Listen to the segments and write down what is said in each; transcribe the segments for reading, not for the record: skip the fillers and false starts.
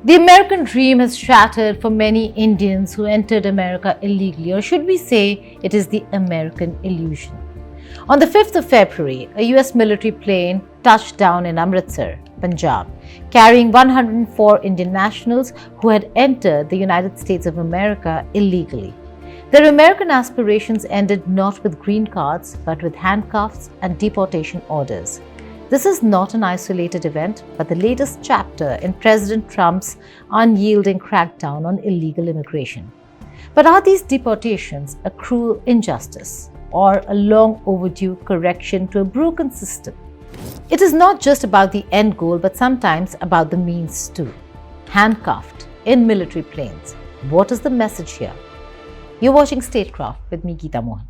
The American dream has shattered for many Indians who entered America illegally, or should we say, it is the American illusion. On the 5th of February, a US military plane touched down in Amritsar, Punjab, carrying 104 Indian nationals who had entered the United States of America illegally. Their American aspirations ended not with green cards, but with handcuffs and deportation orders. This is not an isolated event, but the latest chapter in President Trump's unyielding crackdown on illegal immigration. But are these deportations a cruel injustice or a long overdue correction to a broken system? It is not just about the end goal, but sometimes about the means too. Handcuffed in military planes. What is the message here? You're watching Statecraft with me, Geeta Mohan.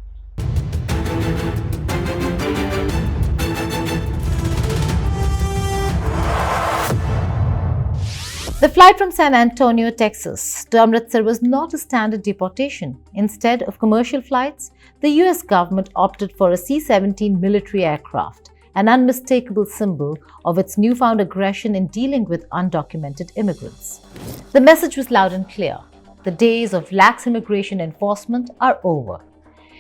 The flight from San Antonio, Texas to Amritsar was not a standard deportation. Instead of commercial flights, the US government opted for a C-17 military aircraft, an unmistakable symbol of its newfound aggression in dealing with undocumented immigrants. The message was loud and clear. The days of lax immigration enforcement are over.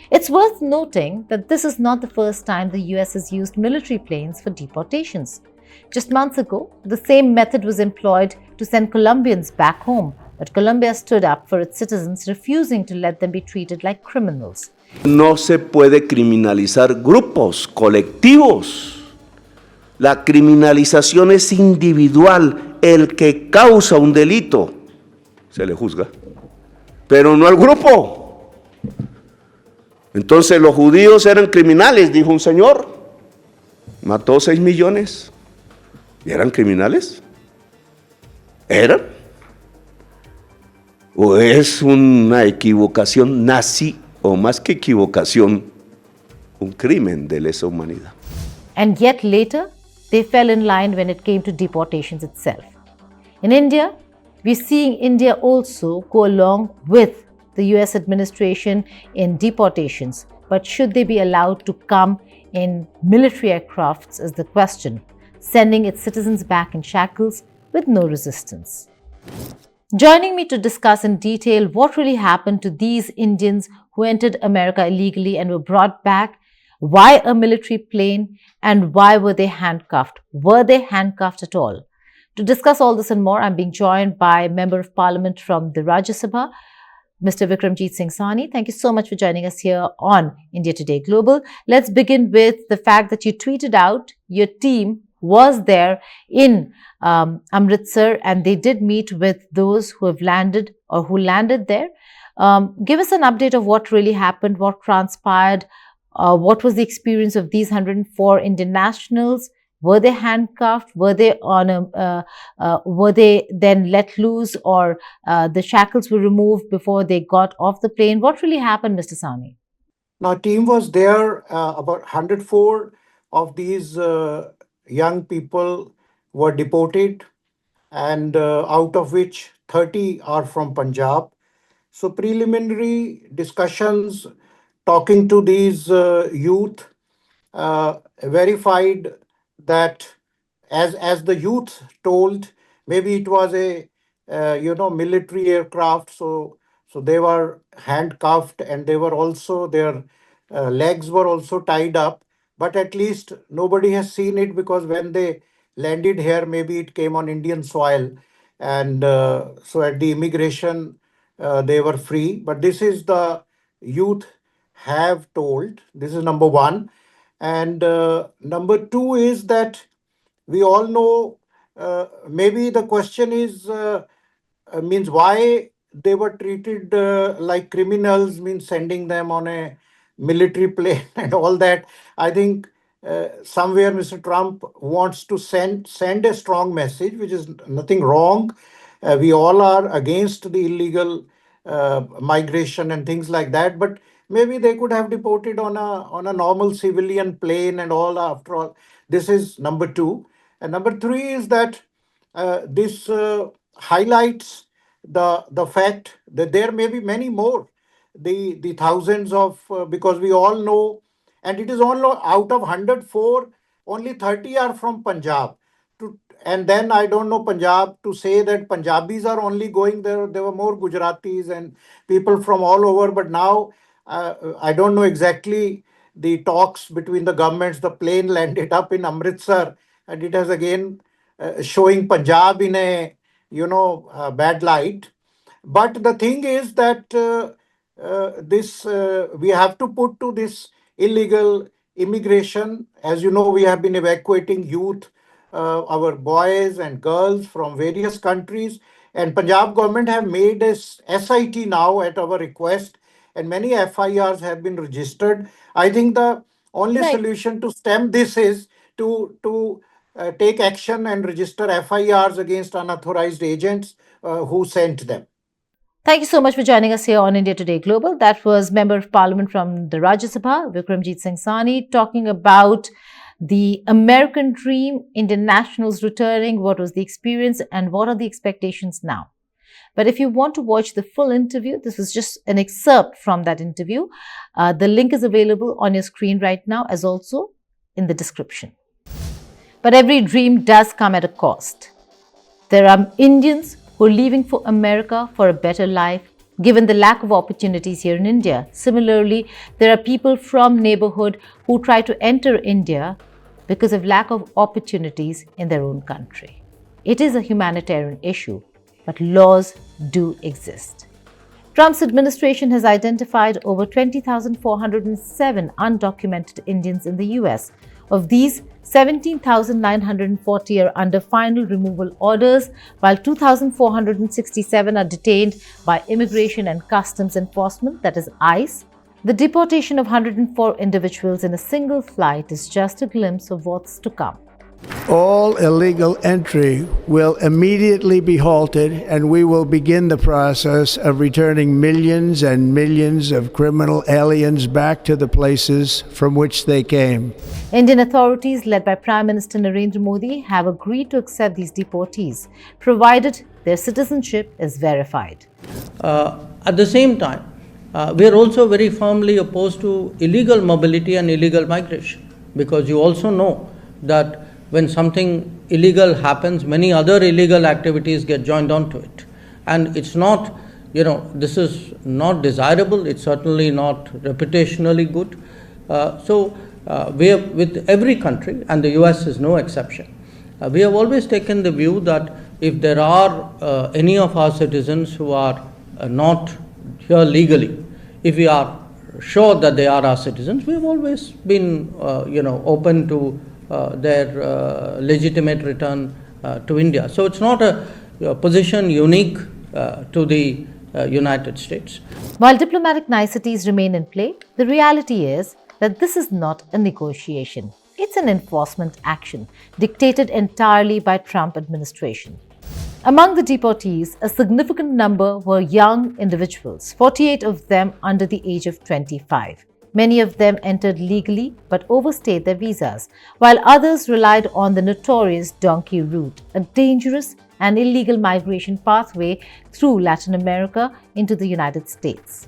It's worth noting that this is not the first time the US has used military planes for deportations. Just months ago, the same method was employed to send Colombians back home, but Colombia stood up for its citizens, refusing to let them be treated like criminals. No se puede criminalizar grupos, colectivos. La criminalización es individual. El que causa un delito se le juzga, pero no al grupo. Entonces los judíos eran criminales, dijo un señor. Mató 6 millones. ¿Y eran criminales? ¿Eran? ¿O es una equivocación nazi, o más que equivocación, un crimen de lesa humanidad? And yet later, they fell in line when it came to deportations itself. In India, we're seeing India also go along with the US administration in deportations. But should they be allowed to come in military aircrafts is the question, sending its citizens back in shackles with no resistance. Joining me to discuss in detail what really happened to these Indians who entered America illegally and were brought back, why a military plane, and why were they handcuffed? Were they handcuffed at all? To discuss all this and more, I'm being joined by Member of Parliament from the Rajya Sabha, Mr. Vikramjit Singh Sahni. Thank you so much for joining us here on India Today Global. Let's begin with the fact that you tweeted out your team was there in Amritsar, and they did meet with those who have landed or who landed there. Give us an update of what really happened, what transpired, what was the experience of these 104 Indian nationals. Were they handcuffed? Were they were they then let loose, or the shackles were removed before they got off the plane? What really happened, Mr. Sahni? Now, team was there. About 104 of these young people were deported, and out of which 30 are from Punjab. So preliminary discussions, talking to these youth, verified that, as the youth told, maybe it was a military aircraft. So they were handcuffed, and they were also, their legs were also tied up. But at least nobody has seen it, because when they landed here, maybe it came on Indian soil, and so at the immigration they were free. But this is the youth have told. This is number one. And number two is that we all know, maybe the question is, means why they were treated like criminals, means sending them on a military plane and all that. I think somewhere Mr. Trump wants to send a strong message, which is nothing wrong. We all are against the illegal migration and things like that, but maybe they could have deported on a normal civilian plane and all. After all, this is number two. And number three is that this highlights the fact that there may be many more, the thousands of, because we all know, and it is all out of 104, only 30 are from Punjab. and then I don't know Punjab to say that Punjabis are only going there. There were more Gujaratis and people from all over. But now I don't know exactly the talks between the governments. The plane landed up in Amritsar, and it has again showing Punjab in a bad light. But the thing is that this we have to put to this illegal immigration. As you know, we have been evacuating youth, our boys and girls from various countries, and Punjab government have made a SIT now at our request, and many FIRs have been registered. I think the only Right. solution to stem this is to take action and register FIRs against unauthorized agents who sent them. Thank you so much for joining us here on India Today Global. That was Member of Parliament from the Rajya Sabha, Vikramjit Singh Sani, talking about the American dream, Indian nationals returning, what was the experience, and what are the expectations now. But if you want to watch the full interview, this was just an excerpt from that interview. The link is available on your screen right now, as also in the description. But every dream does come at a cost. There are Indians who are leaving for America for a better life, given the lack of opportunities here in India. Similarly, there are people from neighborhood who try to enter India because of lack of opportunities in their own country. It is a humanitarian issue, but laws do exist. Trump's administration has identified over 20,407 undocumented Indians in the US. Of these, 17,940 are under final removal orders, while 2,467 are detained by Immigration and Customs Enforcement, that is ICE. The deportation of 104 individuals in a single flight is just a glimpse of what's to come. All illegal entry will immediately be halted, and we will begin the process of returning millions and millions of criminal aliens back to the places from which they came. Indian authorities, led by Prime Minister Narendra Modi, have agreed to accept these deportees, provided their citizenship is verified. At the same time, we are also very firmly opposed to illegal mobility and illegal migration, because you also know that when something illegal happens, many other illegal activities get joined onto it. And it's not, this is not desirable, it's certainly not reputationally good. We have, with every country, and the US is no exception, we have always taken the view that if there are any of our citizens who are not here legally, if we are sure that they are our citizens, we have always been, open to their legitimate return to India. So it's not a position unique to the United States. While diplomatic niceties remain in play, the reality is that this is not a negotiation. It's an enforcement action dictated entirely by Trump administration. Among the deportees, a significant number were young individuals, 48 of them under the age of 25. Many of them entered legally but overstayed their visas, while others relied on the notorious donkey route, a dangerous and illegal migration pathway through Latin America into the United States.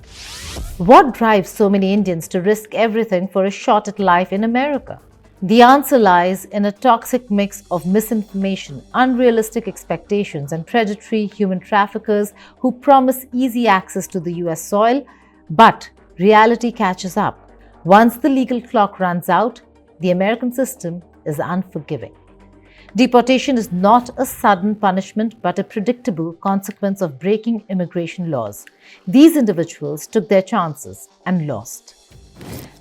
What drives so many Indians to risk everything for a shot at life in America? The answer lies in a toxic mix of misinformation, unrealistic expectations, and predatory human traffickers who promise easy access to the US soil, but reality catches up. Once the legal clock runs out, the American system is unforgiving. Deportation is not a sudden punishment but a predictable consequence of breaking immigration laws. These individuals took their chances and lost.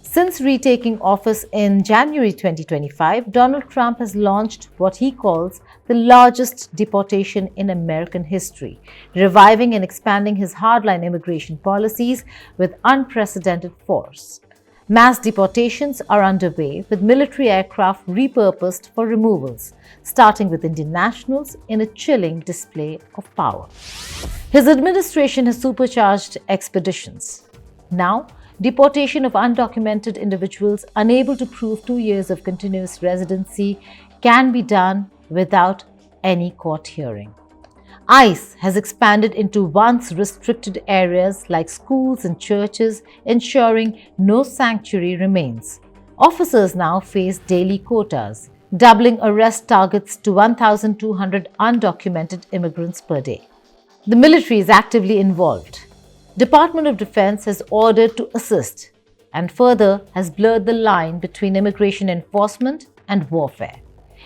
Since retaking office in January 2025, Donald Trump has launched what he calls the largest deportation in American history, reviving and expanding his hardline immigration policies with unprecedented force. Mass deportations are underway, with military aircraft repurposed for removals, starting with Indian nationals in a chilling display of power. His administration has supercharged expeditions. Now, deportation of undocumented individuals unable to prove 2 years of continuous residency can be done without any court hearing. ICE has expanded into once restricted areas like schools and churches, ensuring no sanctuary remains. Officers now face daily quotas, doubling arrest targets to 1,200 undocumented immigrants per day. The military is actively involved. Department of Defense has ordered to assist and further has blurred the line between immigration enforcement and warfare.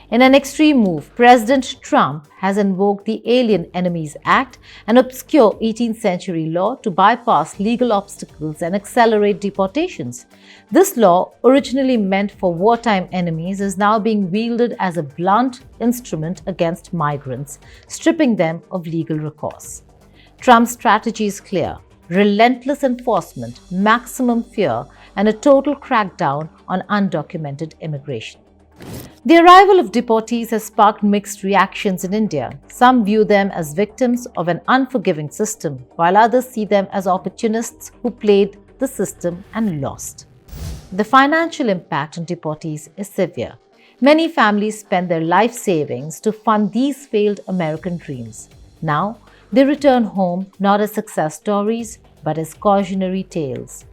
In an extreme move, President Trump has invoked the Alien Enemies Act, an obscure 18th century law to bypass legal obstacles and accelerate deportations. This law, originally meant for wartime enemies, is now being wielded as a blunt instrument against migrants, stripping them of legal recourse. Trump's strategy is clear: relentless enforcement, maximum fear, and a total crackdown on undocumented immigration. The arrival of deportees has sparked mixed reactions in India. Some view them as victims of an unforgiving system, while others see them as opportunists who played the system and lost. The financial impact on deportees is severe. Many families spend their life savings to fund these failed American dreams. Now, they return home not as success stories, but as cautionary tales.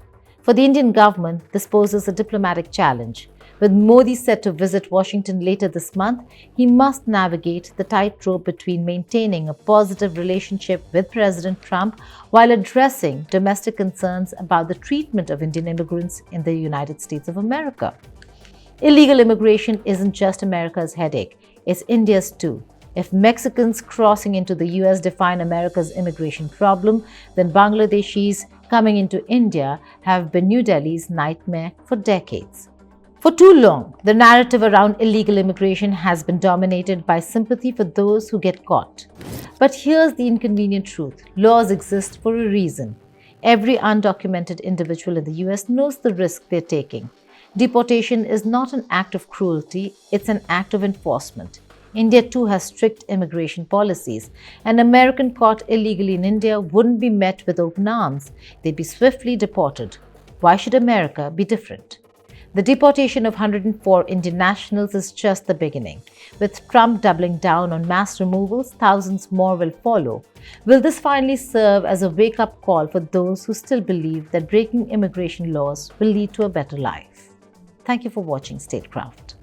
For the Indian government, this poses a diplomatic challenge. With Modi set to visit Washington later this month, he must navigate the tightrope between maintaining a positive relationship with President Trump while addressing domestic concerns about the treatment of Indian immigrants in the United States of America. Illegal immigration isn't just America's headache, it's India's too. If Mexicans crossing into the US define America's immigration problem, then Bangladeshis coming into India have been New Delhi's nightmare for decades. For too long, the narrative around illegal immigration has been dominated by sympathy for those who get caught. But here's the inconvenient truth: laws exist for a reason. Every undocumented individual in the US knows the risk they're taking. Deportation is not an act of cruelty, it's an act of enforcement. India too has strict immigration policies. An American caught illegally in India wouldn't be met with open arms. They'd be swiftly deported. Why should America be different? The deportation of 104 Indian nationals is just the beginning. With Trump doubling down on mass removals, thousands more will follow. Will this finally serve as a wake-up call for those who still believe that breaking immigration laws will lead to a better life? Thank you for watching Statecraft.